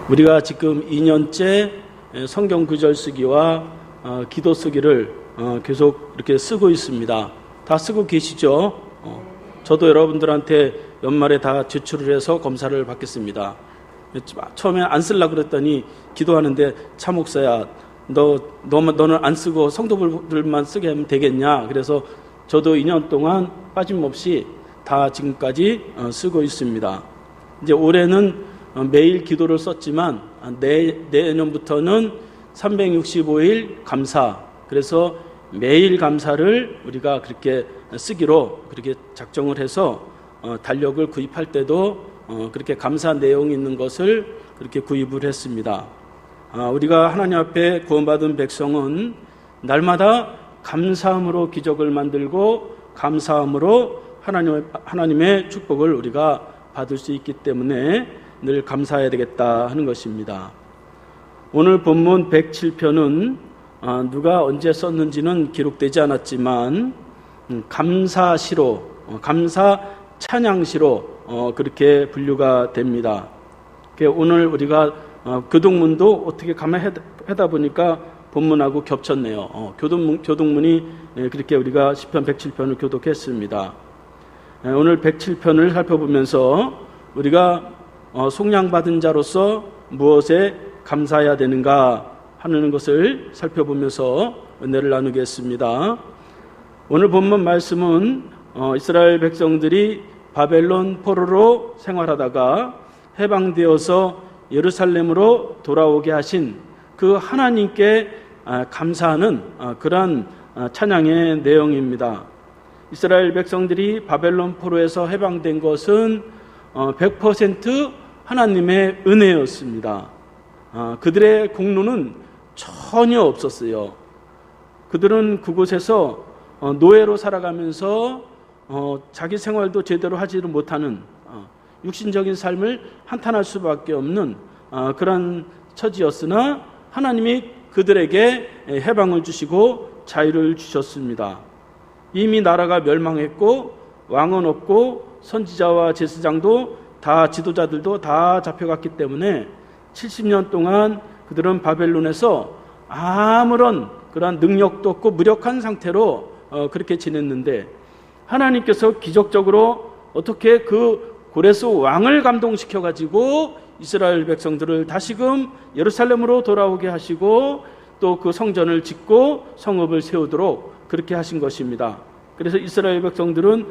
우리가 지금 2년째 성경 구절 쓰기와 기도 쓰기를 계속 이렇게 쓰고 있습니다. 다 쓰고 계시죠? 저도 여러분들한테 연말에 다 제출을 해서 검사를 받겠습니다. 처음에 안 쓰려고 그랬더니 기도하는데 차 목사야, 너는 안 쓰고 성도들만 쓰게 하면 되겠냐? 그래서 저도 2년 동안 빠짐없이 다 지금까지 쓰고 있습니다. 이제 올해는 매일 기도를 썼지만 내년부터는 365일 감사, 그래서 매일 감사를 우리가 그렇게 쓰기로 그렇게 작정을 해서 달력을 구입할 때도 그렇게 감사 내용이 있는 것을 그렇게 구입을 했습니다. 우리가 하나님 앞에 구원받은 백성은 날마다 감사함으로 기적을 만들고 감사함으로 하나님의 축복을 우리가 받을 수 있기 때문에 늘 감사해야 되겠다 하는 것입니다. 오늘 본문 107편은 누가 언제 썼는지는 기록되지 않았지만 감사시로, 감사 찬양시로 그렇게 분류가 됩니다. 오늘 우리가 교동문도 어떻게 감회하다 보니까 본문하고 겹쳤네요. 교동문이 그렇게 우리가 시편 107편을 교독했습니다. 오늘 107편을 살펴보면서 우리가 속량받은 자로서 무엇에 감사해야 되는가 하는 것을 살펴보면서 은혜를 나누겠습니다. 오늘 본문 말씀은 이스라엘 백성들이 바벨론 포로로 생활하다가 해방되어서 예루살렘으로 돌아오게 하신 그 하나님께 감사하는 그러한 찬양의 내용입니다. 이스라엘 백성들이 바벨론 포로에서 해방된 것은 100% 하나님의 은혜였습니다. 그들의 공로는 전혀 없었어요. 그들은 그곳에서 노예로 살아가면서 자기 생활도 제대로 하지를 못하는 육신적인 삶을 한탄할 수밖에 없는 그런 처지였으나 하나님이 그들에게 해방을 주시고 자유를 주셨습니다. 이미 나라가 멸망했고 왕은 없고 선지자와 제사장도 다 지도자들도 다 잡혀갔기 때문에 70년 동안 그들은 바벨론에서 아무런 그런 능력도 없고 무력한 상태로 그렇게 지냈는데 하나님께서 기적적으로 어떻게 그 고레스 왕을 감동시켜 가지고 이스라엘 백성들을 다시금 예루살렘으로 돌아오게 하시고 또 그 성전을 짓고 성읍을 세우도록 그렇게 하신 것입니다. 그래서 이스라엘 백성들은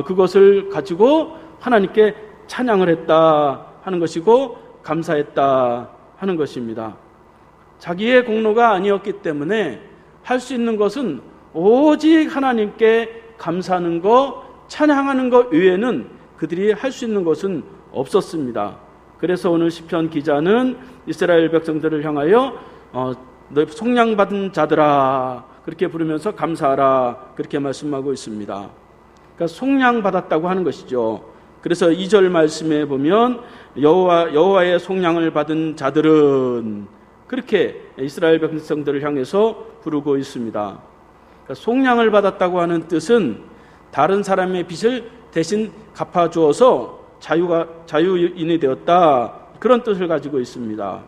그것을 가지고 하나님께 찬양을 했다 하는 것이고 감사했다 하는 것입니다. 자기의 공로가 아니었기 때문에 할 수 있는 것은 오직 하나님께 감사하는 것, 찬양하는 것 외에는 그들이 할 수 있는 것은 없었습니다. 그래서 오늘 시편 기자는 이스라엘 백성들을 향하여 너희 속량받은 자들아 그렇게 부르면서 감사하라 그렇게 말씀하고 있습니다. 그러니까 속량받았다고 하는 것이죠. 그래서 2절 말씀에 보면 여호와의 속량을 받은 자들은 그렇게 이스라엘 백성들을 향해서 부르고 있습니다. 그러니까 속량을 받았다고 하는 뜻은 다른 사람의 빚을 대신 갚아주어서 자유인이 되었다 그런 뜻을 가지고 있습니다.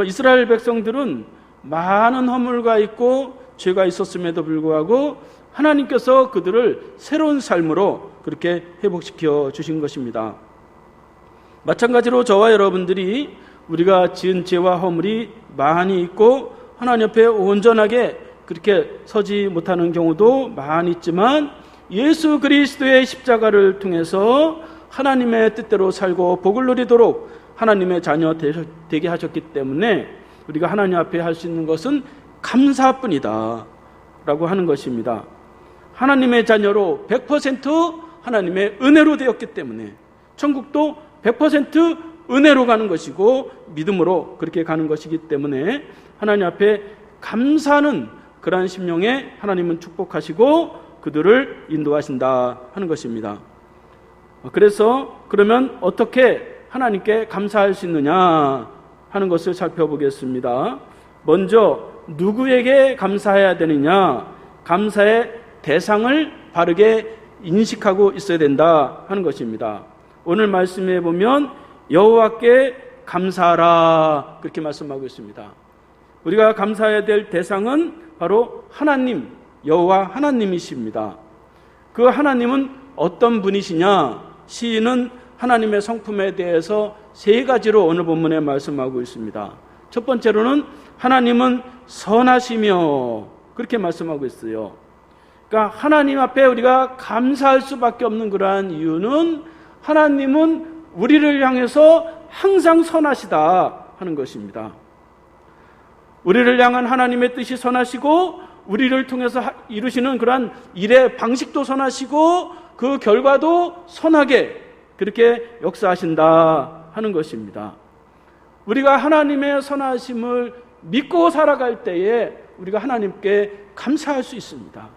이스라엘 백성들은 많은 허물과 있고 죄가 있었음에도 불구하고 하나님께서 그들을 새로운 삶으로 그렇게 회복시켜 주신 것입니다. 마찬가지로 저와 여러분들이 우리가 지은 죄와 허물이 많이 있고 하나님 앞에 온전하게 그렇게 서지 못하는 경우도 많이 있지만 예수 그리스도의 십자가를 통해서 하나님의 뜻대로 살고 복을 누리도록 하나님의 자녀 되게 하셨기 때문에 우리가 하나님 앞에 할 수 있는 것은 감사뿐이다 라고 하는 것입니다. 하나님의 자녀로 100% 하나님의 은혜로 되었기 때문에 천국도 100% 은혜로 가는 것이고 믿음으로 그렇게 가는 것이기 때문에 하나님 앞에 감사하는 그러한 심령에 하나님은 축복하시고 그들을 인도하신다 하는 것입니다. 그래서 그러면 어떻게 하나님께 감사할 수 있느냐 하는 것을 살펴보겠습니다. 먼저 누구에게 감사해야 되느냐, 감사의 대상을 바르게 인식하고 있어야 된다 하는 것입니다. 오늘 말씀에 보면 여호와께 감사하라 그렇게 말씀하고 있습니다. 우리가 감사해야 될 대상은 바로 하나님, 여호와 하나님이십니다. 그 하나님은 어떤 분이시냐? 시인은 하나님의 성품에 대해서 세 가지로 오늘 본문에 말씀하고 있습니다. 첫 번째로는 하나님은 선하시며 그렇게 말씀하고 있어요. 그러니까 하나님 앞에 우리가 감사할 수밖에 없는 그러한 이유는 하나님은 우리를 향해서 항상 선하시다 하는 것입니다. 우리를 향한 하나님의 뜻이 선하시고 우리를 통해서 이루시는 그러한 일의 방식도 선하시고 그 결과도 선하게 그렇게 역사하신다 하는 것입니다. 우리가 하나님의 선하심을 믿고 살아갈 때에 우리가 하나님께 감사할 수 있습니다.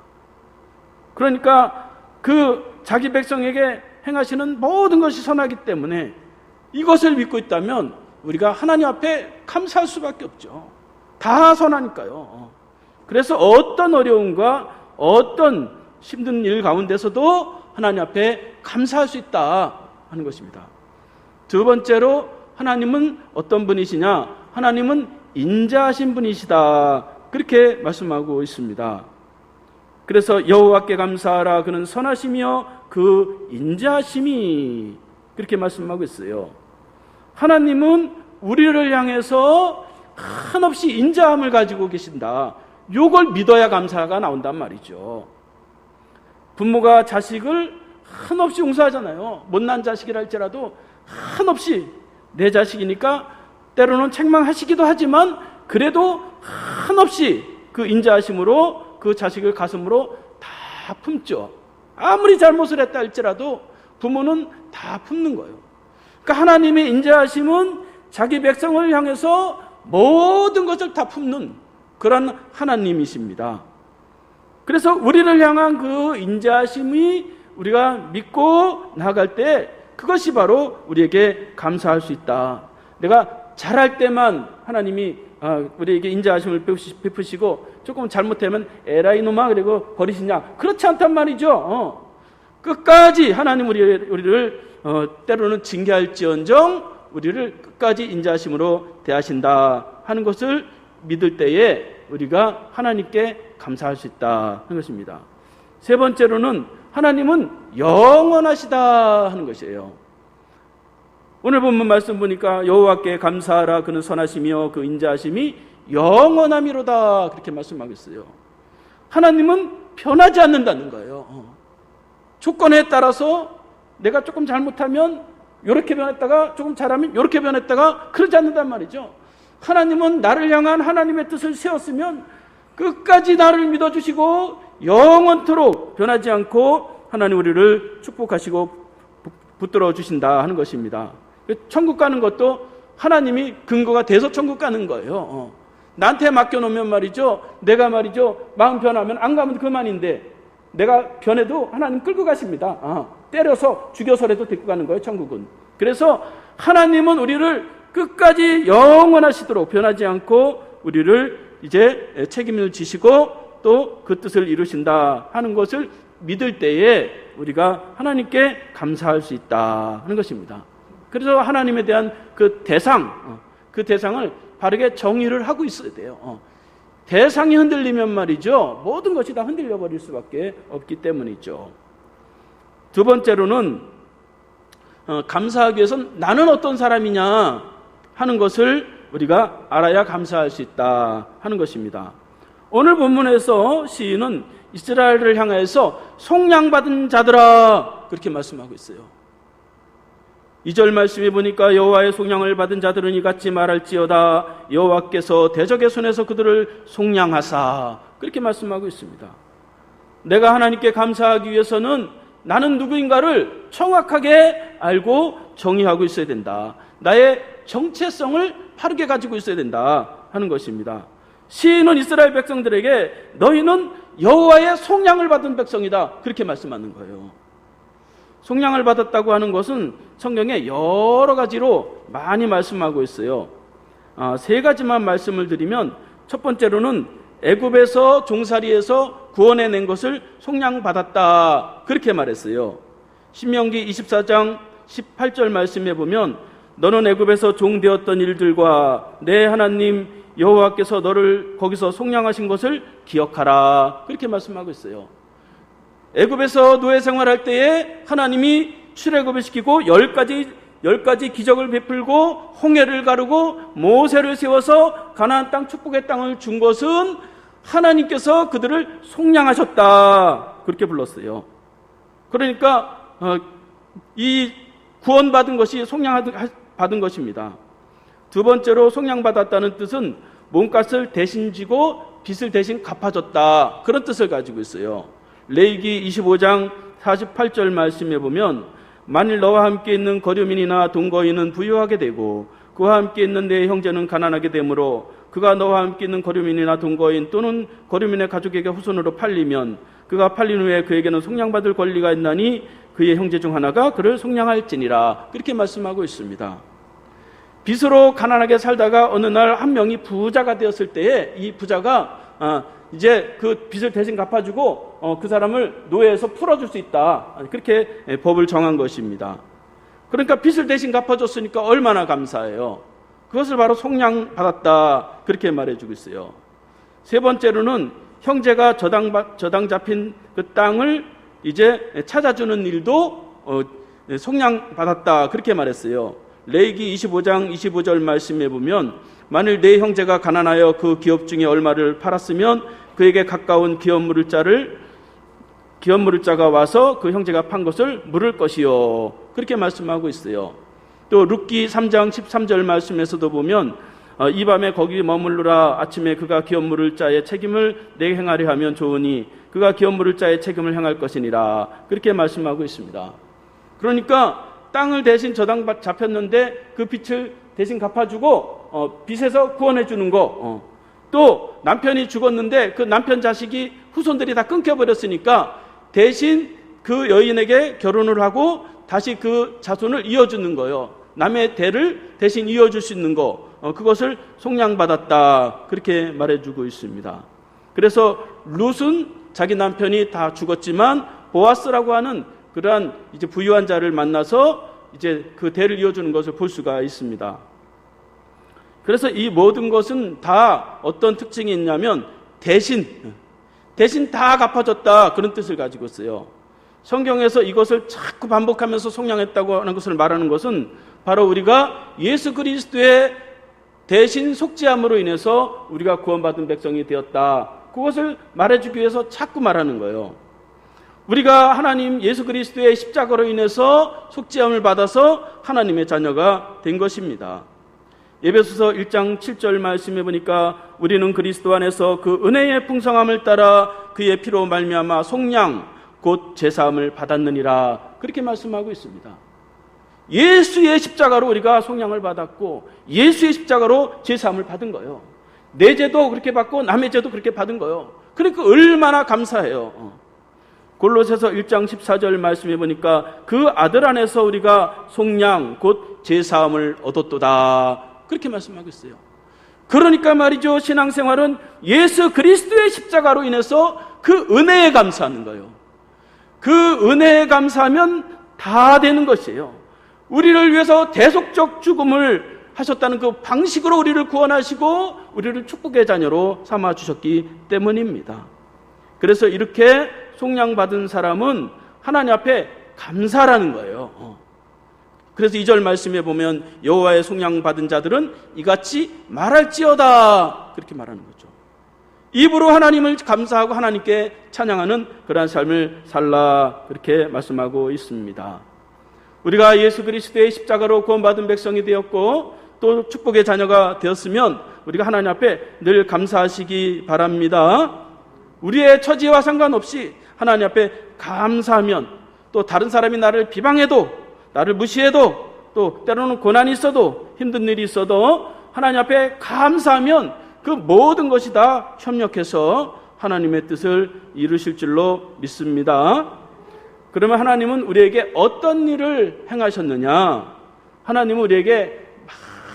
그러니까 그 자기 백성에게 행하시는 모든 것이 선하기 때문에 이것을 믿고 있다면 우리가 하나님 앞에 감사할 수밖에 없죠. 다 선하니까요. 그래서 어떤 어려움과 어떤 힘든 일 가운데서도 하나님 앞에 감사할 수 있다 하는 것입니다. 두 번째로 하나님은 어떤 분이시냐? 하나님은 인자하신 분이시다 그렇게 말씀하고 있습니다. 그래서 여호와께 감사하라 그는 선하시며 그 인자하심이 그렇게 말씀하고 있어요. 하나님은 우리를 향해서 한없이 인자함을 가지고 계신다. 요걸 믿어야 감사가 나온단 말이죠. 부모가 자식을 한없이 용서하잖아요. 못난 자식이라 할지라도 한없이 내 자식이니까 때로는 책망하시기도 하지만 그래도 한없이 그 인자하심으로 그 자식을 가슴으로 다 품죠. 아무리 잘못을 했다 할지라도 부모는 다 품는 거예요. 그러니까 하나님의 인자하심은 자기 백성을 향해서 모든 것을 다 품는 그런 하나님이십니다. 그래서 우리를 향한 그 인자하심이 우리가 믿고 나아갈 때 그것이 바로 우리에게 감사할 수 있다. 내가 잘할 때만 하나님이 우리에게 인자하심을 베푸시고 조금 잘못하면 에라 이놈아 그리고 버리시냐? 그렇지 않단 말이죠. 끝까지 하나님 우리를 때로는 징계할지언정 우리를 끝까지 인자하심으로 대하신다 하는 것을 믿을 때에 우리가 하나님께 감사할 수 있다 하는 것입니다. 세 번째로는 하나님은 영원하시다 하는 것이에요. 오늘 본문 말씀 보니까 여호와께 감사하라 그는 선하시며 그 인자하심이 영원함이로다 그렇게 말씀하겠어요. 하나님은 변하지 않는다는 거예요. 조건에 따라서 내가 조금 잘못하면 이렇게 변했다가 조금 잘하면 이렇게 변했다가 그러지 않는단 말이죠. 하나님은 나를 향한 하나님의 뜻을 세웠으면 끝까지 나를 믿어주시고 영원토록 변하지 않고 하나님 우리를 축복하시고 붙들어 주신다 하는 것입니다. 천국 가는 것도 하나님이 근거가 돼서 천국 가는 거예요. 나한테 맡겨놓으면 말이죠, 내가 말이죠 마음 변하면 안 가면 그만인데 내가 변해도 하나님 끌고 가십니다. 때려서 죽여서라도 데리고 가는 거예요, 천국은. 그래서 하나님은 우리를 끝까지 영원하시도록 변하지 않고 우리를 이제 책임을 지시고 또 그 뜻을 이루신다 하는 것을 믿을 때에 우리가 하나님께 감사할 수 있다 하는 것입니다. 그래서 하나님에 대한 그 대상을 바르게 정의를 하고 있어야 돼요. 대상이 흔들리면 말이죠, 모든 것이 다 흔들려 버릴 수밖에 없기 때문이죠. 두 번째로는 감사하기 위해서는 나는 어떤 사람이냐 하는 것을 우리가 알아야 감사할 수 있다 하는 것입니다. 오늘 본문에서 시인은 이스라엘을 향해서 속량받은 자들아 그렇게 말씀하고 있어요. 2절 말씀에 보니까 여호와의 속량을 받은 자들은 이같이 말할지어다 여호와께서 대적의 손에서 그들을 속량하사 그렇게 말씀하고 있습니다. 내가 하나님께 감사하기 위해서는 나는 누구인가를 정확하게 알고 정의하고 있어야 된다. 나의 정체성을 바르게 가지고 있어야 된다 하는 것입니다. 시인은 이스라엘 백성들에게 너희는 여호와의 속량을 받은 백성이다 그렇게 말씀하는 거예요. 속량을 받았다고 하는 것은 성경에 여러 가지로 많이 말씀하고 있어요. 세 가지만 말씀을 드리면 첫 번째로는 애굽에서 종살이에서 구원해낸 것을 속량받았다 그렇게 말했어요. 신명기 24장 18절 말씀에 보면 너는 애굽에서 종되었던 일들과 내 하나님 여호와께서 너를 거기서 속량하신 것을 기억하라. 그렇게 말씀하고 있어요. 애굽에서 노예 생활할 때에 하나님이 출애굽을 시키고 10가지 기적을 베풀고 홍해를 가르고 모세를 세워서 가나안 땅 축복의 땅을 준 것은 하나님께서 그들을 속량하셨다. 그렇게 불렀어요. 그러니까 이 구원받은 것이 속량받은 것입니다. 두 번째로 속량받았다는 뜻은 몸값을 대신 지고 빚을 대신 갚아줬다. 그런 뜻을 가지고 있어요. 레위기 25장 48절 말씀에 보면 만일 너와 함께 있는 거류민이나 동거인은 부유하게 되고 그와 함께 있는 내 형제는 가난하게 되므로 그가 너와 함께 있는 거류민이나 동거인 또는 거류민의 가족에게 후손으로 팔리면 그가 팔린 후에 그에게는 속량받을 권리가 있나니 그의 형제 중 하나가 그를 속량할지니라. 그렇게 말씀하고 있습니다. 빚으로 가난하게 살다가 어느 날 한 명이 부자가 되었을 때에 이 부자가 이제 그 빚을 대신 갚아주고 그 사람을 노예에서 풀어줄 수 있다. 그렇게 법을 정한 것입니다. 그러니까 빚을 대신 갚아줬으니까 얼마나 감사해요. 그것을 바로 속량받았다. 그렇게 말해주고 있어요. 세 번째로는 형제가 저당 잡힌 그 땅을 이제 찾아주는 일도 속량받았다. 그렇게 말했어요. 레위기 25장 25절 말씀에 보면 만일 내 형제가 가난하여 그 기업 중에 얼마를 팔았으면 그에게 가까운 기업 물을 자가 와서 그 형제가 판 것을 물을 것이요. 그렇게 말씀하고 있어요. 또 룻기 3장 13절 말씀에서도 보면 이 밤에 거기 머물르라. 아침에 그가 기업 물을 자의 책임을 내게 행하려 하면 좋으니 그가 기업 물을 자의 책임을 행할 것이니라. 그렇게 말씀하고 있습니다. 그러니까 땅을 대신 저당 잡혔는데 그 빚을 대신 갚아주고 빚에서 구원해 주는 거. 또 남편이 죽었는데 그 남편 자식이 후손들이 다 끊겨버렸으니까 대신 그 여인에게 결혼을 하고 다시 그 자손을 이어주는 거예요. 남의 대를 대신 이어줄 수 있는 거. 그것을 속량받았다. 그렇게 말해주고 있습니다. 그래서 룻은 자기 남편이 다 죽었지만 보아스라고 하는 그러한 이제 부유한 자를 만나서 이제 그 대를 이어주는 것을 볼 수가 있습니다. 그래서 이 모든 것은 다 어떤 특징이 있냐면 대신 다 갚아줬다. 그런 뜻을 가지고 있어요. 성경에서 이것을 자꾸 반복하면서 속량했다고 하는 것을 말하는 것은 바로 우리가 예수 그리스도의 대신 속죄함으로 인해서 우리가 구원받은 백성이 되었다. 그것을 말해주기 위해서 자꾸 말하는 거예요. 우리가 하나님 예수 그리스도의 십자가로 인해서 속죄함을 받아서 하나님의 자녀가 된 것입니다. 에베소서 1장 7절 말씀해 보니까 우리는 그리스도 안에서 그 은혜의 풍성함을 따라 그의 피로 말미암아 속량 곧 제사함을 받았느니라. 그렇게 말씀하고 있습니다. 예수의 십자가로 우리가 속량을 받았고 예수의 십자가로 제사함을 받은 거예요. 내 죄도 그렇게 받고 남의 죄도 그렇게 받은 거예요. 그러니까 얼마나 감사해요. 골로새서 1장 14절 말씀해 보니까 그 아들 안에서 우리가 속량 곧 제사함을 얻었도다. 그렇게 말씀하고 있어요. 그러니까 말이죠. 신앙생활은 예수 그리스도의 십자가로 인해서 그 은혜에 감사하는 거예요. 그 은혜에 감사하면 다 되는 것이에요. 우리를 위해서 대속적 죽음을 하셨다는 그 방식으로 우리를 구원하시고 우리를 축복의 자녀로 삼아주셨기 때문입니다. 그래서 이렇게 속량받은 사람은 하나님 앞에 감사라는 거예요. 그래서 2절 말씀에 보면 여호와의 속량받은 자들은 이같이 말할지어다. 그렇게 말하는 거죠. 입으로 하나님을 감사하고 하나님께 찬양하는 그러한 삶을 살라. 그렇게 말씀하고 있습니다. 우리가 예수 그리스도의 십자가로 구원받은 백성이 되었고 또 축복의 자녀가 되었으면 우리가 하나님 앞에 늘 감사하시기 바랍니다. 우리의 처지와 상관없이 하나님 앞에 감사하면 또 다른 사람이 나를 비방해도 나를 무시해도 또 때로는 고난이 있어도 힘든 일이 있어도 하나님 앞에 감사하면 그 모든 것이 다 협력해서 하나님의 뜻을 이루실 줄로 믿습니다. 그러면 하나님은 우리에게 어떤 일을 행하셨느냐? 하나님은 우리에게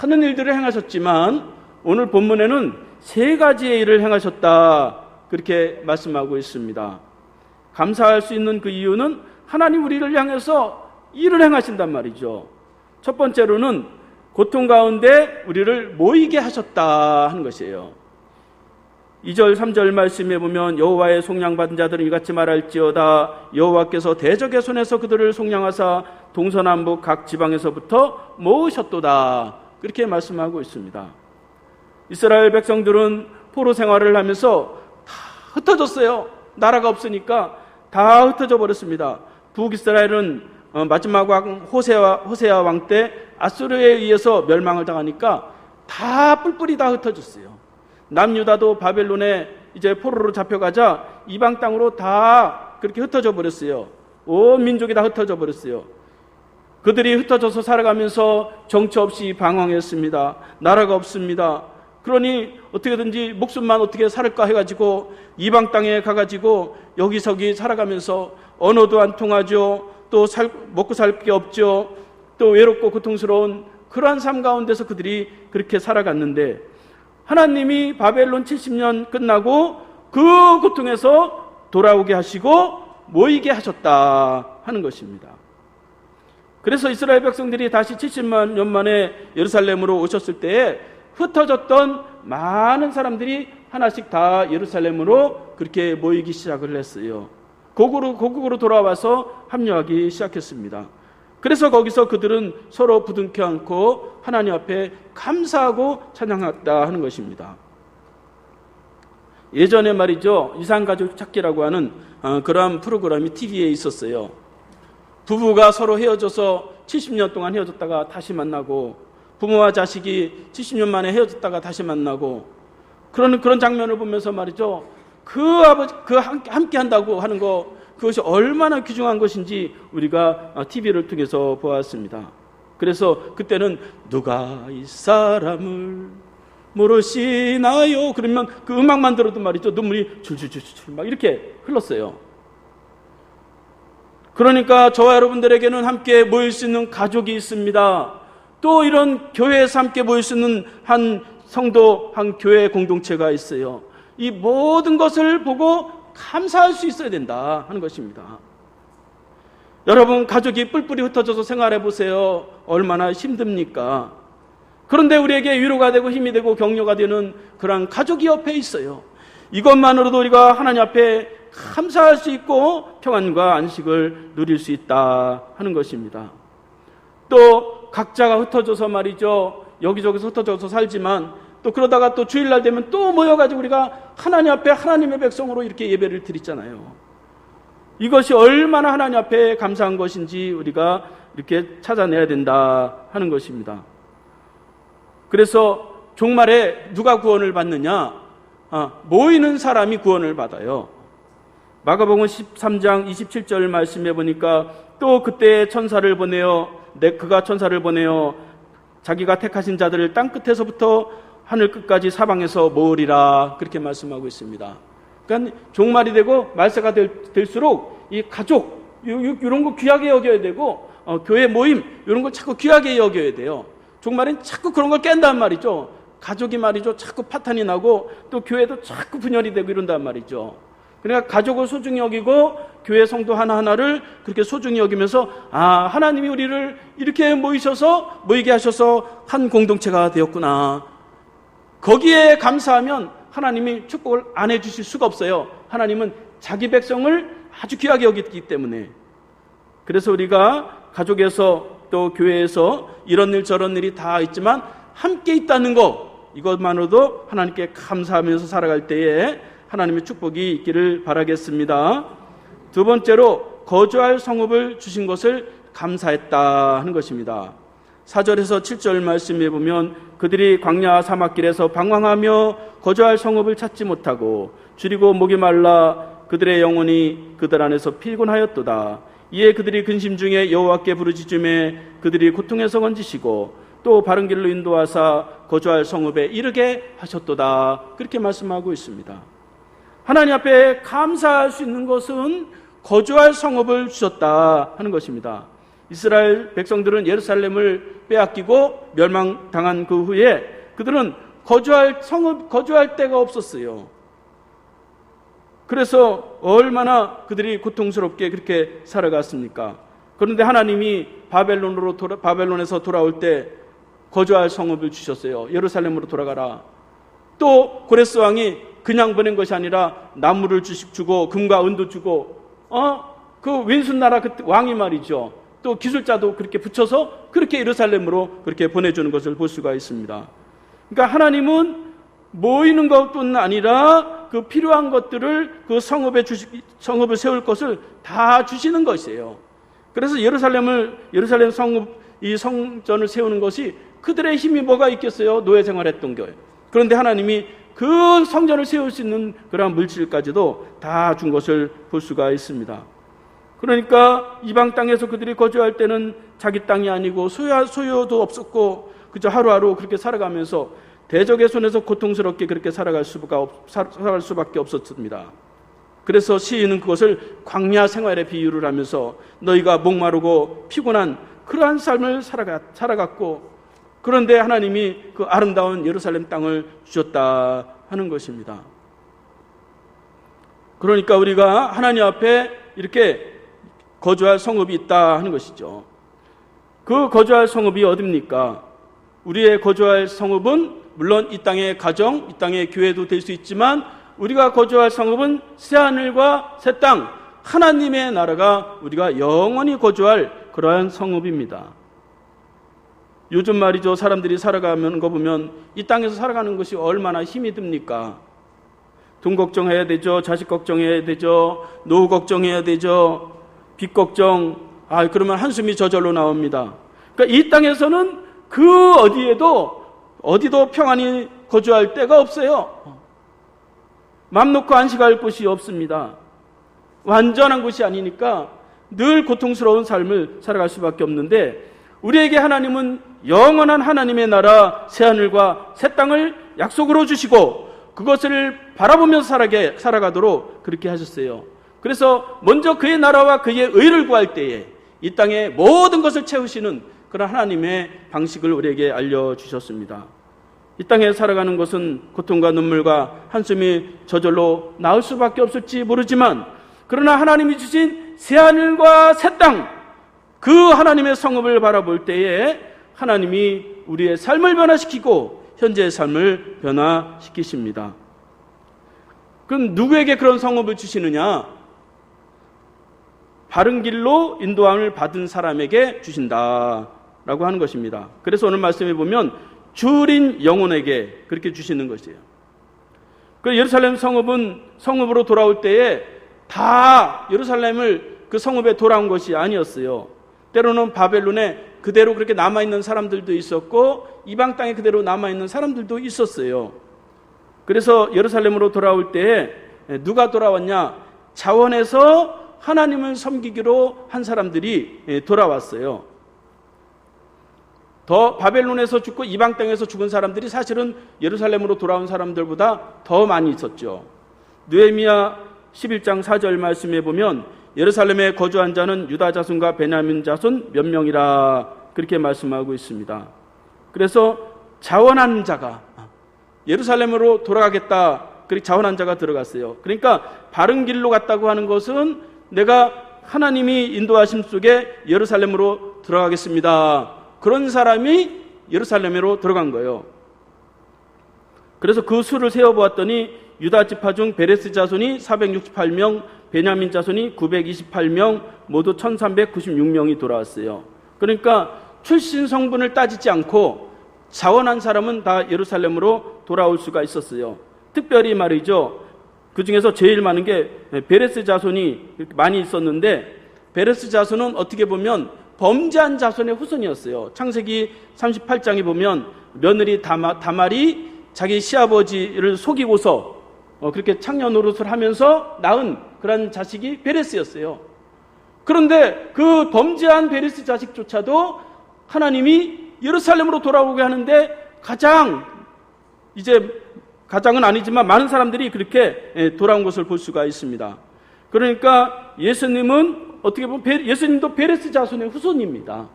많은 일들을 행하셨지만 오늘 본문에는 3가지의 일을 행하셨다. 그렇게 말씀하고 있습니다. 감사할 수 있는 그 이유는 하나님 우리를 향해서 일을 행하신단 말이죠. 첫 번째로는 고통 가운데 우리를 모이게 하셨다 하는 것이에요. 2절 3절 말씀에 보면 여호와의 속량받은 자들은 이같이 말할지어다 여호와께서 대적의 손에서 그들을 속량하사 동서남북 각 지방에서부터 모으셨도다 그렇게 말씀하고 있습니다. 이스라엘 백성들은 포로 생활을 하면서 다 흩어졌어요. 나라가 없으니까 다 흩어져 버렸습니다. 북이스라엘은 마지막 왕 호세아 왕 때 아수르에 의해서 멸망을 당하니까 다 뿔뿔이 다 흩어졌어요. 남유다도 바벨론에 이제 포로로 잡혀가자 이방 땅으로 다 그렇게 흩어져 버렸어요. 온 민족이 다 흩어져 버렸어요. 그들이 흩어져서 살아가면서 정처 없이 방황했습니다. 나라가 없습니다. 그러니 어떻게든지 목숨만 어떻게 살을까 해가지고 이방 땅에 가가지고 여기저기 살아가면서 언어도 안 통하죠. 또 먹고 살 게 없죠. 또 외롭고 고통스러운 그러한 삶 가운데서 그들이 그렇게 살아갔는데 하나님이 바벨론 70년 끝나고 그 고통에서 돌아오게 하시고 모이게 하셨다 하는 것입니다. 그래서 이스라엘 백성들이 다시 70만 년 만에 예루살렘으로 오셨을 때에 흩어졌던 많은 사람들이 하나씩 다 예루살렘으로 그렇게 모이기 시작을 했어요. 고국으로 돌아와서 합류하기 시작했습니다. 그래서 거기서 그들은 서로 부둥켜 안고 하나님 앞에 감사하고 찬양했다 하는 것입니다. 예전에 말이죠, 이산가족 찾기라고 하는 그러한 프로그램이 TV에 있었어요. 부부가 서로 헤어져서 70년 동안 헤어졌다가 다시 만나고, 부모와 자식이 70년 만에 헤어졌다가 다시 만나고, 그런 장면을 보면서 말이죠, 함께 한다고 하는 거, 그것이 얼마나 귀중한 것인지 우리가 TV를 통해서 보았습니다. 그래서 그때는 누가 이 사람을 모르시나요? 그러면 그 음악만 들어도 말이죠, 눈물이 줄줄줄줄 막 이렇게 흘렀어요. 그러니까 저와 여러분들에게는 함께 모일 수 있는 가족이 있습니다. 또 이런 교회에서 함께 모일 수 있는 한 성도, 한 교회 공동체가 있어요. 이 모든 것을 보고 감사할 수 있어야 된다 하는 것입니다. 여러분, 가족이 뿔뿔이 흩어져서 생활해 보세요. 얼마나 힘듭니까? 그런데 우리에게 위로가 되고 힘이 되고 격려가 되는 그런 가족이 옆에 있어요. 이것만으로도 우리가 하나님 앞에 감사할 수 있고 평안과 안식을 누릴 수 있다 하는 것입니다. 또 각자가 흩어져서 말이죠, 여기저기서 흩어져서 살지만 또 그러다가 또 주일날 되면 또 모여가지고 우리가 하나님 앞에 하나님의 백성으로 이렇게 예배를 드리잖아요. 이것이 얼마나 하나님 앞에 감사한 것인지 우리가 이렇게 찾아내야 된다 하는 것입니다. 그래서 종말에 누가 구원을 받느냐? 모이는 사람이 구원을 받아요. 마가복음 13장 27절 말씀해 보니까 또 그때 천사를 보내어 그가 천사를 보내어 자기가 택하신 자들을 땅 끝에서부터 하늘 끝까지 사방에서 모으리라 그렇게 말씀하고 있습니다. 그러니까 종말이 되고 말세가 될수록 이 가족 이런 거 귀하게 여겨야 되고 교회 모임 이런 걸 자꾸 귀하게 여겨야 돼요. 종말엔 자꾸 그런 걸 깬단 말이죠. 가족이 말이죠, 자꾸 파탄이 나고 또 교회도 자꾸 분열이 되고 이런단 말이죠. 그러니까 가족을 소중히 여기고 교회 성도 하나하나를 그렇게 소중히 여기면서 하나님이 우리를 이렇게 모이게 하셔서 한 공동체가 되었구나. 거기에 감사하면 하나님이 축복을 안 해주실 수가 없어요. 하나님은 자기 백성을 아주 귀하게 여기기 때문에. 그래서 우리가 가족에서 또 교회에서 이런 일 저런 일이 다 있지만 함께 있다는 것, 이것만으로도 하나님께 감사하면서 살아갈 때에 하나님의 축복이 있기를 바라겠습니다. 두 번째로 거주할 성읍을 주신 것을 감사했다 하는 것입니다. 4절에서 7절 말씀에 보면 그들이 광야 사막길에서 방황하며 거주할 성읍을 찾지 못하고 줄이고 목이 말라 그들의 영혼이 그들 안에서 피곤하였도다. 이에 그들이 근심 중에 여호와께 부르짖음에 그들이 고통에서 건지시고 또 바른 길로 인도하사 거주할 성읍에 이르게 하셨도다. 그렇게 말씀하고 있습니다. 하나님 앞에 감사할 수 있는 것은 거주할 성읍을 주셨다 하는 것입니다. 이스라엘 백성들은 예루살렘을 빼앗기고 멸망당한 그 후에 그들은 거주할 데가 없었어요. 그래서 얼마나 그들이 고통스럽게 그렇게 살아갔습니까? 그런데 하나님이 바벨론에서 돌아올 때 거주할 성읍을 주셨어요. 예루살렘으로 돌아가라. 또 고레스 왕이 그냥 보낸 것이 아니라 나무를 주고 금과 은도 주고 그 왼손 나라 그 왕이 말이죠. 또 기술자도 그렇게 붙여서 그렇게 예루살렘으로 그렇게 보내주는 것을 볼 수가 있습니다. 그러니까 하나님은 모이는 것뿐 아니라 그 필요한 것들을 그 성읍을 세울 것을 다 주시는 것이에요. 그래서 예루살렘 이 성전을 세우는 것이 그들의 힘이 뭐가 있겠어요? 노예 생활했던 거예요. 그런데 하나님이 그 성전을 세울 수 있는 그러한 물질까지도 다 준 것을 볼 수가 있습니다. 그러니까 이방 땅에서 그들이 거주할 때는 자기 땅이 아니고 소유도 없었고 그저 하루하루 그렇게 살아가면서 대적의 손에서 고통스럽게 그렇게 살아갈 수밖에 없었습니다. 그래서 시인은 그것을 광야 생활에 비유를 하면서 너희가 목마르고 피곤한 그러한 삶을 살아갔고 그런데 하나님이 그 아름다운 예루살렘 땅을 주셨다 하는 것입니다. 그러니까 우리가 하나님 앞에 이렇게 거주할 성읍이 있다 하는 것이죠. 그 거주할 성읍이 어디입니까? 우리의 거주할 성읍은 물론 이 땅의 가정, 이 땅의 교회도 될 수 있지만 우리가 거주할 성읍은 새하늘과 새 땅, 하나님의 나라가 우리가 영원히 거주할 그러한 성읍입니다. 요즘 말이죠. 사람들이 살아가는 거 보면 이 땅에서 살아가는 것이 얼마나 힘이 듭니까? 돈 걱정해야 되죠. 자식 걱정해야 되죠. 노후 걱정해야 되죠. 빚 걱정. 그러면 한숨이 저절로 나옵니다. 그러니까 이 땅에서는 그 어디도 평안히 거주할 데가 없어요. 맘 놓고 안식할 곳이 없습니다. 완전한 곳이 아니니까 늘 고통스러운 삶을 살아갈 수밖에 없는데 우리에게 하나님은 영원한 하나님의 나라 새하늘과 새 땅을 약속으로 주시고 그것을 바라보면서 살아가도록 그렇게 하셨어요. 그래서 먼저 그의 나라와 그의 의를 구할 때에 이 땅의 모든 것을 채우시는 그런 하나님의 방식을 우리에게 알려주셨습니다. 이 땅에 살아가는 것은 고통과 눈물과 한숨이 저절로 나올 수밖에 없을지 모르지만 그러나 하나님이 주신 새하늘과 새 땅, 그 하나님의 성읍을 바라볼 때에 하나님이 우리의 삶을 변화시키고 현재의 삶을 변화시키십니다. 그럼 누구에게 그런 성읍을 주시느냐? 바른 길로 인도함을 받은 사람에게 주신다라고 하는 것입니다. 그래서 오늘 말씀에 보면 주린 영혼에게 그렇게 주시는 것이에요. 그 예루살렘 성읍으로 돌아올 때에 다 예루살렘을 그 성읍에 돌아온 것이 아니었어요. 때로는 바벨론에 그대로 그렇게 남아있는 사람들도 있었고 이방 땅에 그대로 남아있는 사람들도 있었어요. 그래서 예루살렘으로 돌아올 때에 누가 돌아왔냐? 자원에서 하나님을 섬기기로 한 사람들이 돌아왔어요. 더 바벨론에서 죽고 이방 땅에서 죽은 사람들이 사실은 예루살렘으로 돌아온 사람들보다 더 많이 있었죠. 느헤미야 11장 4절 말씀에 보면 예루살렘에 거주한 자는 유다 자손과 베냐민 자손 몇 명이라 그렇게 말씀하고 있습니다. 그래서 자원한 자가 예루살렘으로 돌아가겠다 그렇게 자원한 자가 들어갔어요. 그러니까 바른 길로 갔다고 하는 것은 내가 하나님이 인도하심 속에 예루살렘으로 들어가겠습니다. 그런 사람이 예루살렘으로 들어간 거예요. 그래서 그 수를 세어보았더니 유다 지파 중 베레스 자손이 468명, 베냐민 자손이 928명, 모두 1396명이 돌아왔어요. 그러니까 출신 성분을 따지지 않고 자원한 사람은 다 예루살렘으로 돌아올 수가 있었어요. 특별히 말이죠. 그 중에서 제일 많은 게 베레스 자손이 많이 있었는데 베레스 자손은 어떻게 보면 범죄한 자손의 후손이었어요. 창세기 38장에 보면 며느리 다말이 자기 시아버지를 속이고서 그렇게 창녀 노릇을 하면서 낳은 그런 자식이 베레스였어요. 그런데 그 범죄한 베레스 자식조차도 하나님이 예루살렘으로 돌아오게 하는데 가장은 아니지만 많은 사람들이 그렇게 돌아온 것을 볼 수가 있습니다. 그러니까 예수님은 어떻게 보면 예수님도 베레스 자손의 후손입니다.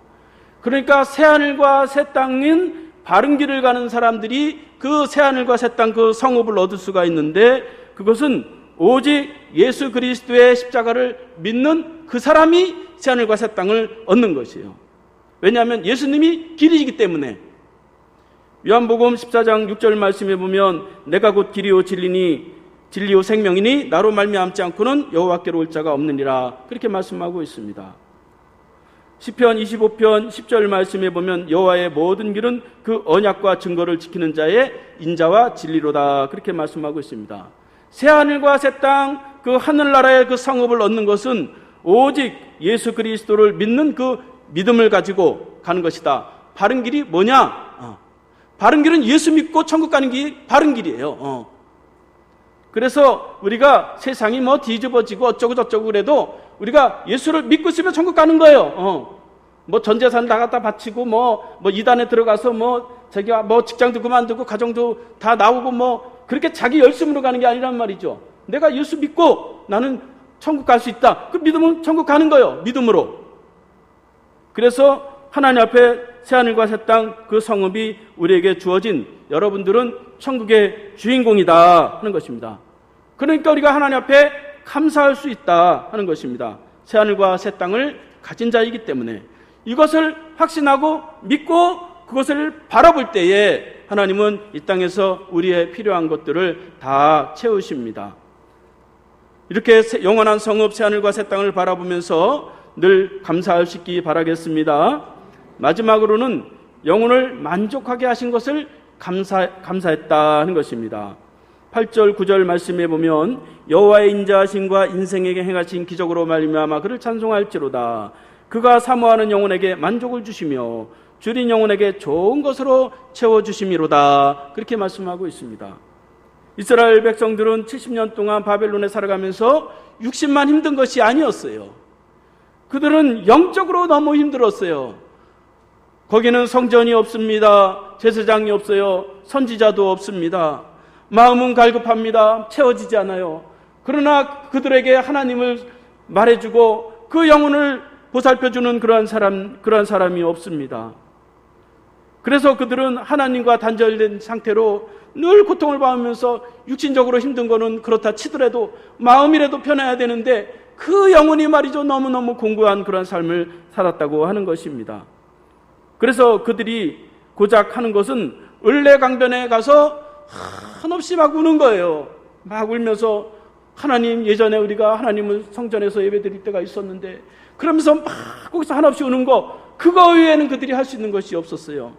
그러니까 새하늘과 새 땅인 바른 길을 가는 사람들이 그 새하늘과 새 땅 그 성읍을 얻을 수가 있는데 그것은 오직 예수 그리스도의 십자가를 믿는 그 사람이 새하늘과 새 땅을 얻는 것이에요. 왜냐하면 예수님이 길이시기 때문에 요한복음 14장 6절 말씀에 보면 내가 곧 길이요 진리요 생명이니 나로 말미암지 않고는 여호와께로 올 자가 없느니라 그렇게 말씀하고 있습니다. 시편 25편 10절 말씀에 보면 여호와의 모든 길은 그 언약과 증거를 지키는 자의 인자와 진리로다 그렇게 말씀하고 있습니다. 새 하늘과 새 땅 그 하늘나라의 그 상업을 얻는 것은 오직 예수 그리스도를 믿는 그 믿음을 가지고 가는 것이다. 바른 길이 뭐냐? 바른 길은 예수 믿고 천국 가는 길이 바른 길이에요. 그래서 우리가 세상이 뭐 뒤집어지고 어쩌고 저쩌고 그래도 우리가 예수를 믿고 있으면 천국 가는 거예요. 뭐 전 재산 다 갖다 바치고 뭐 이단에 들어가서 자기가 직장도 그만두고 가정도 다 나오고 그렇게 자기 열심으로 가는 게 아니란 말이죠. 내가 예수 믿고 나는 천국 갈 수 있다. 그 믿음은 천국 가는 거예요. 믿음으로. 그래서 하나님 앞에 새하늘과 새 땅 그 성읍이 우리에게 주어진 여러분들은 천국의 주인공이다 하는 것입니다. 그러니까 우리가 하나님 앞에 감사할 수 있다 하는 것입니다. 새하늘과 새 땅을 가진 자이기 때문에 이것을 확신하고 믿고 그것을 바라볼 때에 하나님은 이 땅에서 우리의 필요한 것들을 다 채우십니다. 이렇게 영원한 성읍 새하늘과 새 땅을 바라보면서 늘 감사할 수 있기 바라겠습니다. 마지막으로는 영혼을 만족하게 하신 것을 감사했다 하는 것입니다. 8절 9절 말씀에 보면 여호와의 인자하심과 인생에게 행하신 기적으로 말미암아 그를 찬송할지로다. 그가 사모하는 영혼에게 만족을 주시며 줄인 영혼에게 좋은 것으로 채워주심이로다. 그렇게 말씀하고 있습니다. 이스라엘 백성들은 70년 동안 바벨론에 살아가면서 60만 힘든 것이 아니었어요. 그들은 영적으로 너무 힘들었어요. 거기는 성전이 없습니다. 제사장이 없어요. 선지자도 없습니다. 마음은 갈급합니다. 채워지지 않아요. 그러나 그들에게 하나님을 말해주고 그 영혼을 보살펴주는 그러한 사람이 없습니다. 그래서 그들은 하나님과 단절된 상태로 늘 고통을 받으면서 육신적으로 힘든 거는 그렇다 치더라도 마음이라도 편해야 되는데 그 영혼이 말이죠 너무너무 공고한 그런 삶을 살았다고 하는 것입니다. 그래서 그들이 고작 하는 것은 을레강변에 가서 한없이 막 우는 거예요. 막 울면서 하나님, 예전에 우리가 하나님을 성전에서 예배드릴 때가 있었는데 그러면서 막 거기서 한없이 우는 거, 그거 외에는 그들이 할 수 있는 것이 없었어요.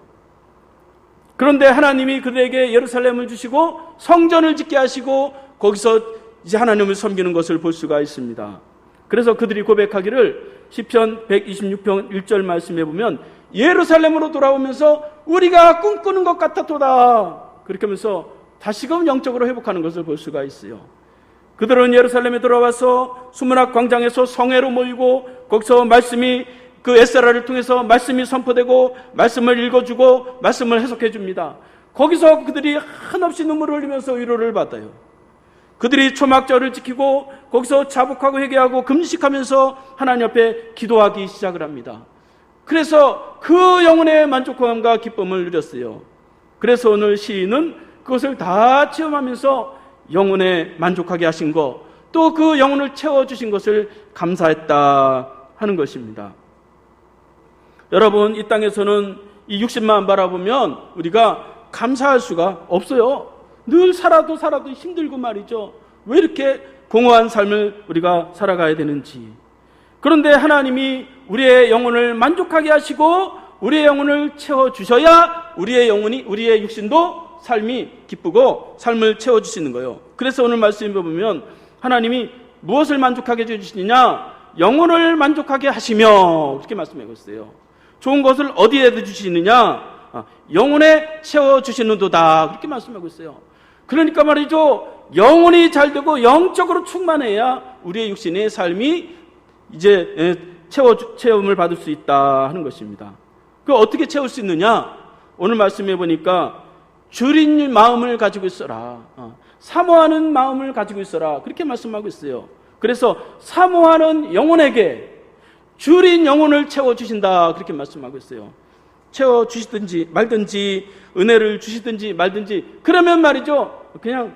그런데 하나님이 그들에게 예루살렘을 주시고 성전을 짓게 하시고 거기서 이제 하나님을 섬기는 것을 볼 수가 있습니다. 그래서 그들이 고백하기를 시편 126편 1절 말씀에 보면 예루살렘으로 돌아오면서 우리가 꿈꾸는 것 같았도다. 그렇게 하면서 다시금 영적으로 회복하는 것을 볼 수가 있어요. 그들은 예루살렘에 돌아와서 수문학 광장에서 성회로 모이고 거기서 말씀이 그 에스라를 통해서 말씀이 선포되고 말씀을 읽어주고 말씀을 해석해 줍니다. 거기서 그들이 한없이 눈물을 흘리면서 위로를 받아요. 그들이 초막절을 지키고 거기서 자복하고 회개하고 금식하면서 하나님 앞에 기도하기 시작을 합니다. 그래서 그 영혼의 만족감과 기쁨을 누렸어요. 그래서 오늘 시인은 그것을 다 체험하면서 영혼에 만족하게 하신 것, 또 그 영혼을 채워주신 것을 감사했다 하는 것입니다. 여러분, 이 땅에서는 이 60만 바라보면 우리가 감사할 수가 없어요. 늘 살아도 힘들고 말이죠. 왜 이렇게 공허한 삶을 우리가 살아가야 되는지. 그런데 하나님이 우리의 영혼을 만족하게 하시고 우리의 영혼을 채워주셔야 우리의 육신도 삶이 기쁘고 삶을 채워주시는 거예요. 그래서 오늘 말씀에 보면 하나님이 무엇을 만족하게 해주시느냐? 영혼을 만족하게 하시며, 그렇게 말씀하고 있어요. 좋은 것을 어디에 주시느냐? 영혼에 채워주시는도다. 그렇게 말씀하고 있어요. 그러니까 말이죠, 영혼이 잘 되고 영적으로 충만해야 우리의 육신의 삶이 이제 체험을 받을 수 있다 하는 것입니다. 그 어떻게 채울 수 있느냐? 오늘 말씀해 보니까 줄인 마음을 가지고 있어라. 사모하는 마음을 가지고 있어라. 그렇게 말씀하고 있어요. 그래서 사모하는 영혼에게 줄인 영혼을 채워주신다. 그렇게 말씀하고 있어요. 채워주시든지 말든지 은혜를 주시든지 말든지 그러면 말이죠. 그냥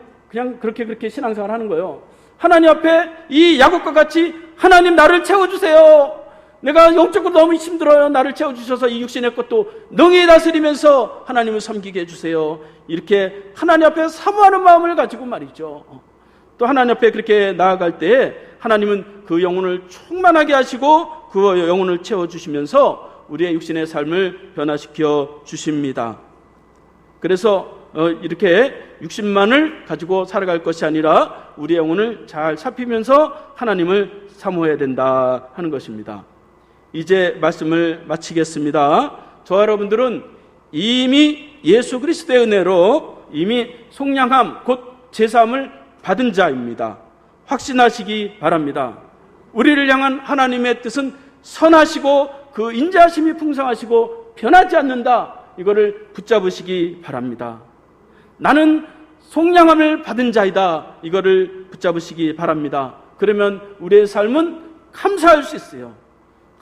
그렇게 신앙생활 하는 거예요. 하나님 앞에 이 야곱과 같이 하나님 나를 채워주세요. 내가 영적으로 너무 힘들어요. 나를 채워주셔서 이 육신의 것도 능히 다스리면서 하나님을 섬기게 해주세요. 이렇게 하나님 앞에 사모하는 마음을 가지고 말이죠. 또 하나님 앞에 그렇게 나아갈 때에 하나님은 그 영혼을 충만하게 하시고 그 영혼을 채워주시면서 우리의 육신의 삶을 변화시켜 주십니다. 그래서 이렇게 육신만을 가지고 살아갈 것이 아니라 우리의 영혼을 잘 살피면서 하나님을 사모해야 된다 하는 것입니다. 이제 말씀을 마치겠습니다. 저와 여러분들은 이미 예수 그리스도의 은혜로 이미 속량함 곧 제사함을 받은 자입니다. 확신하시기 바랍니다. 우리를 향한 하나님의 뜻은 선하시고 그 인자하심이 풍성하시고 변하지 않는다. 이거를 붙잡으시기 바랍니다. 나는 속량함을 받은 자이다. 이거를 붙잡으시기 바랍니다. 그러면 우리의 삶은 감사할 수 있어요.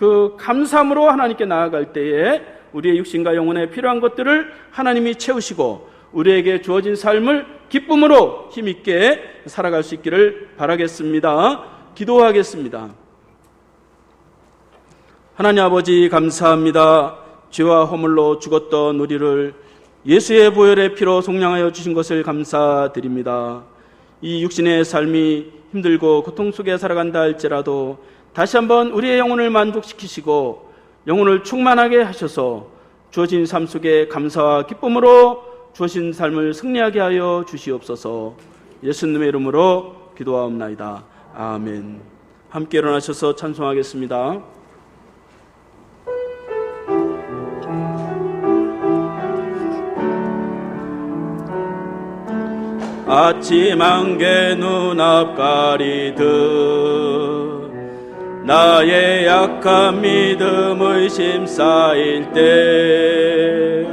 그 감사함으로 하나님께 나아갈 때에 우리의 육신과 영혼에 필요한 것들을 하나님이 채우시고 우리에게 주어진 삶을 기쁨으로 힘있게 살아갈 수 있기를 바라겠습니다. 기도하겠습니다. 하나님 아버지 감사합니다. 죄와 허물로 죽었던 우리를 예수의 보혈의 피로 속량하여 주신 것을 감사드립니다. 이 육신의 삶이 힘들고 고통 속에 살아간다 할지라도 다시 한번 우리의 영혼을 만족시키시고 영혼을 충만하게 하셔서 주어진 삶 속에 감사와 기쁨으로 주어진 삶을 승리하게 하여 주시옵소서. 예수님의 이름으로 기도하옵나이다. 아멘. 함께 일어나셔서 찬송하겠습니다. 아침 안개 눈앞 가리듯 나의 약한 믿음 의심 쌓일 때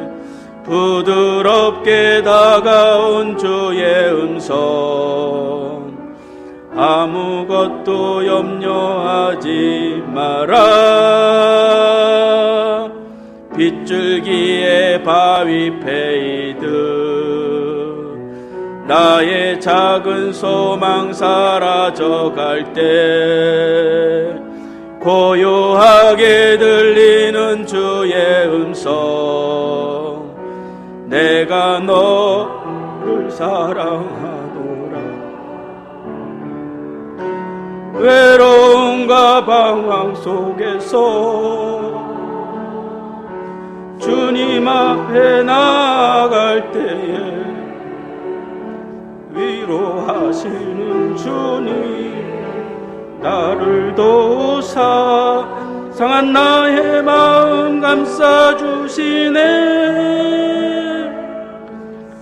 부드럽게 다가온 주의 음성 아무것도 염려하지 마라 빗줄기에 바위 패이듯 나의 작은 소망 사라져갈 때 고요하게 들리는 주의 음성 내가 너를 사랑하노라 외로움과 방황 속에서 주님 앞에 나아갈 때에 위로하시는 주님 나를 도우사 상한 나의 마음 감싸주시네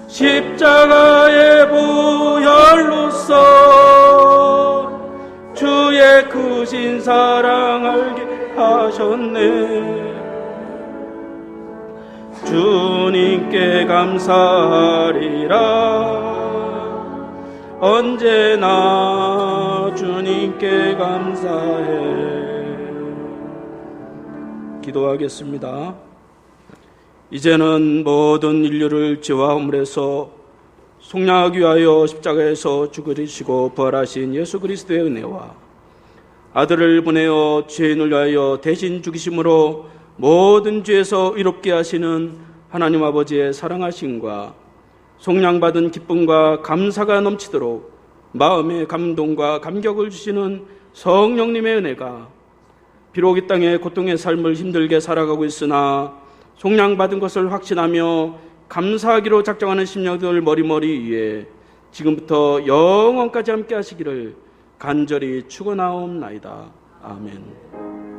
십자가의 보혈로써 주의 크신 사랑 알게 하셨네 주님께 감사하리라 언제나 주님께 감사해. 기도하겠습니다. 이제는 모든 인류를 죄와 허물에서 속량하기 위하여 십자가에서 죽으시고 부활하신 예수 그리스도의 은혜와 아들을 보내어 죄인을 위하여 대신 죽이심으로 모든 죄에서 의롭게 하시는 하나님 아버지의 사랑하심과 속량받은 기쁨과 감사가 넘치도록 마음의 감동과 감격을 주시는 성령님의 은혜가 비록 이 땅의 고통의 삶을 힘들게 살아가고 있으나 속량받은 것을 확신하며 감사하기로 작정하는 심령들 머리머리 위에 지금부터 영원까지 함께 하시기를 간절히 축원하옵나이다. 아멘.